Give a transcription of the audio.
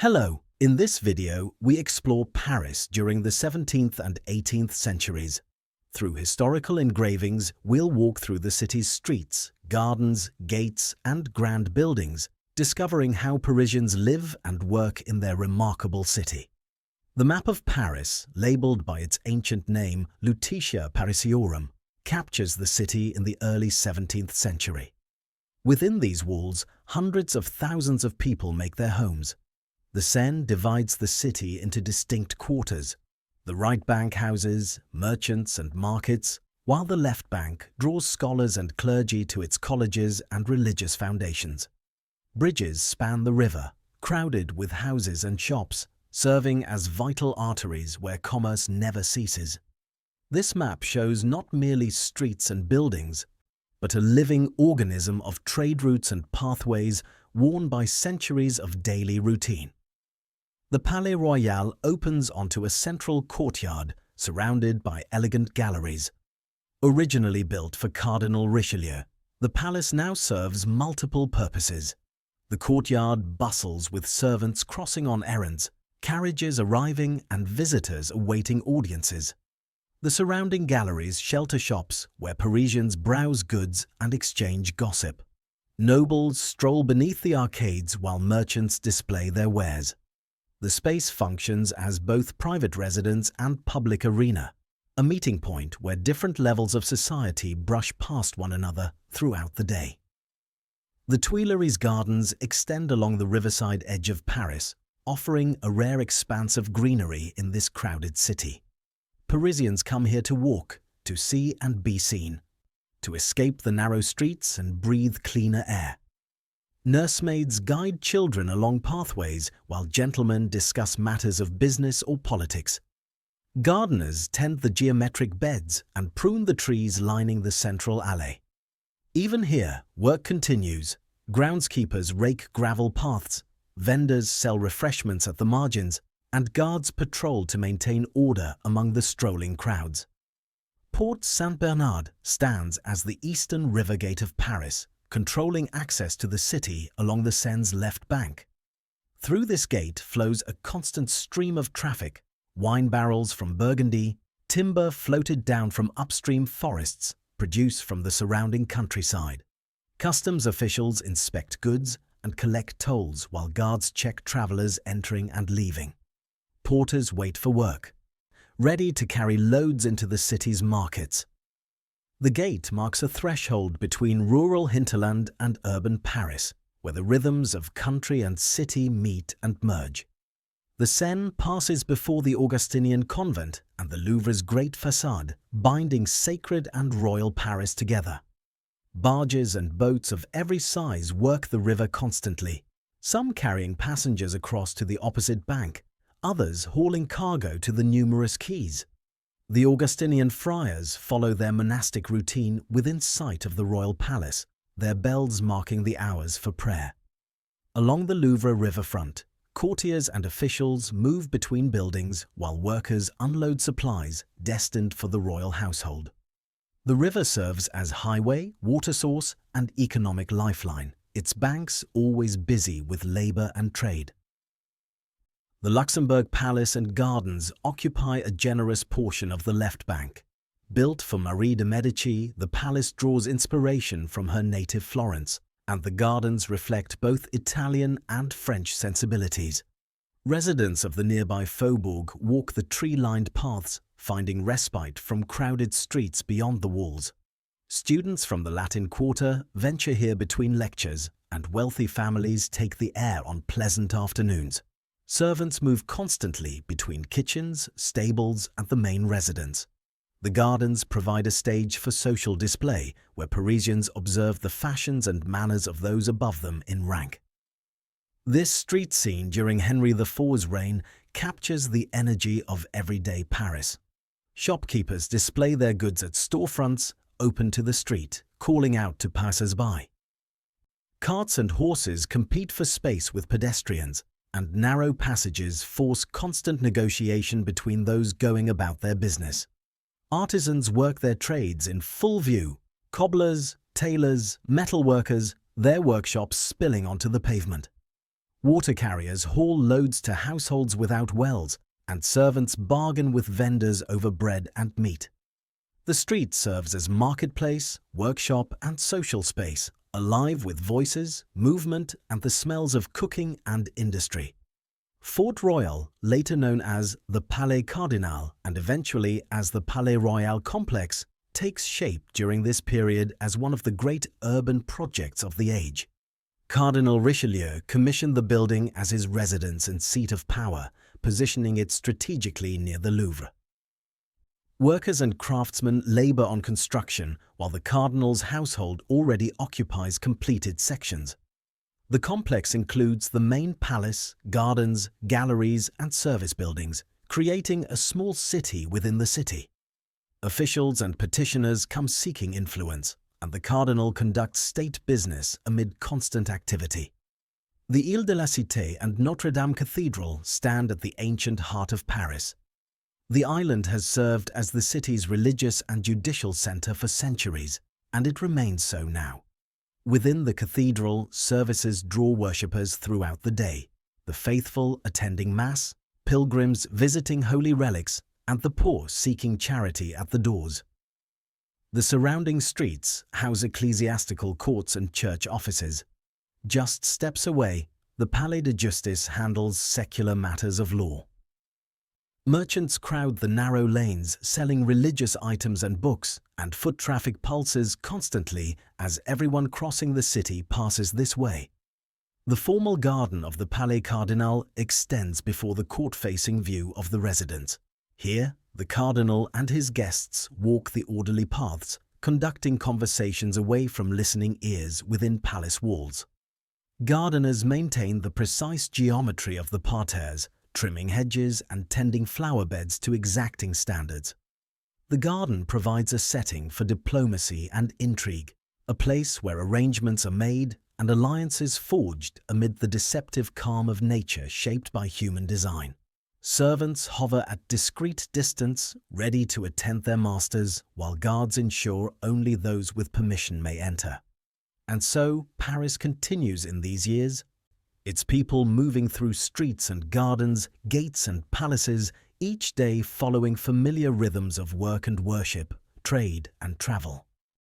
Hello, in this video we explore Paris during the 17th and 18th centuries. Through historical engravings, we'll walk through the city's streets, gardens, gates and grand buildings, discovering how Parisians live and work in their remarkable city. The map of Paris, labelled by its ancient name Lutetia Parisiorum, captures the city in the early 17th century. Within these walls, hundreds of thousands of people make their homes. The Seine divides the city into distinct quarters, the right bank houses, merchants and markets, while the left bank draws scholars and clergy to its colleges and religious foundations. Bridges span the river, crowded with houses and shops, serving as vital arteries where commerce never ceases. This map shows not merely streets and buildings, but a living organism of trade routes and pathways worn by centuries of daily routine. The Palais-Royal opens onto a central courtyard surrounded by elegant galleries. Originally built for Cardinal Richelieu, the palace now serves multiple purposes. The courtyard bustles with servants crossing on errands, carriages arriving and visitors awaiting audiences. The surrounding galleries shelter shops where Parisians browse goods and exchange gossip. Nobles stroll beneath the arcades while merchants display their wares. The space functions as both private residence and public arena, a meeting point where different levels of society brush past one another throughout the day. The Tuileries Gardens extend along the riverside edge of Paris, offering a rare expanse of greenery in this crowded city. Parisians come here to walk, to see and be seen, to escape the narrow streets and breathe cleaner air. Nursemaids guide children along pathways while gentlemen discuss matters of business or politics. Gardeners tend the geometric beds and prune the trees lining the central alley. Even here, work continues. Groundskeepers rake gravel paths, vendors sell refreshments at the margins, and guards patrol to maintain order among the strolling crowds. Porte Saint-Bernard stands as the eastern river gate of Paris, controlling access to the city along the Seine's left bank. Through this gate flows a constant stream of traffic, wine barrels from Burgundy, timber floated down from upstream forests produced from the surrounding countryside. Customs officials inspect goods and collect tolls while guards check travelers entering and leaving. Porters wait for work, ready to carry loads into the city's markets. The gate marks a threshold between rural hinterland and urban Paris, where the rhythms of country and city meet and merge. The Seine passes before the Augustinian convent and the Louvre's great façade, binding sacred and royal Paris together. Barges and boats of every size work the river constantly, some carrying passengers across to the opposite bank, others hauling cargo to the numerous quays. The Augustinian friars follow their monastic routine within sight of the royal palace, their bells marking the hours for prayer. Along the Louvre riverfront, courtiers and officials move between buildings while workers unload supplies destined for the royal household. The river serves as highway, water source, and economic lifeline, its banks always busy with labor and trade. The Luxembourg Palace and Gardens occupy a generous portion of the left bank. Built for Marie de Medici, the palace draws inspiration from her native Florence, and the gardens reflect both Italian and French sensibilities. Residents of the nearby faubourg walk the tree-lined paths, finding respite from crowded streets beyond the walls. Students from the Latin Quarter venture here between lectures, and wealthy families take the air on pleasant afternoons. Servants move constantly between kitchens, stables, and the main residence. The gardens provide a stage for social display where Parisians observe the fashions and manners of those above them in rank. This street scene during Henry IV's reign captures the energy of everyday Paris. Shopkeepers display their goods at storefronts open to the street, calling out to passers-by. Carts and horses compete for space with pedestrians, and narrow passages force constant negotiation between those going about their business. Artisans work their trades in full view, cobblers, tailors, metalworkers, their workshops spilling onto the pavement. Water carriers haul loads to households without wells, and servants bargain with vendors over bread and meat. The street serves as marketplace, workshop, and social space, alive with voices, movement, and the smells of cooking and industry. Fort Royal, later known as the Palais Cardinal and eventually as the Palais-Royal complex, takes shape during this period as one of the great urban projects of the age. Cardinal Richelieu commissioned the building as his residence and seat of power, positioning it strategically near the Louvre. Workers and craftsmen labor on construction, while the cardinal's household already occupies completed sections. The complex includes the main palace, gardens, galleries, and service buildings, creating a small city within the city. Officials and petitioners come seeking influence, and the cardinal conducts state business amid constant activity. The Ile de la Cité and Notre Dame Cathedral stand at the ancient heart of Paris. The island has served as the city's religious and judicial center for centuries, and it remains so now. Within the cathedral, services draw worshippers throughout the day, the faithful attending Mass, pilgrims visiting holy relics, and the poor seeking charity at the doors. The surrounding streets house ecclesiastical courts and church offices. Just steps away, the Palais de Justice handles secular matters of law. Merchants crowd the narrow lanes selling religious items and books, and foot traffic pulses constantly as everyone crossing the city passes this way. The formal garden of the Palais Cardinal extends before the court-facing view of the residence. Here, the cardinal and his guests walk the orderly paths, conducting conversations away from listening ears within palace walls. Gardeners maintain the precise geometry of the parterres, trimming hedges and tending flower beds to exacting standards. The garden provides a setting for diplomacy and intrigue, a place where arrangements are made and alliances forged amid the deceptive calm of nature shaped by human design. Servants hover at discreet distance, ready to attend their masters, while guards ensure only those with permission may enter. And so Paris continues in these years, its people moving through streets and gardens, gates and palaces, each day following familiar rhythms of work and worship, trade and travel.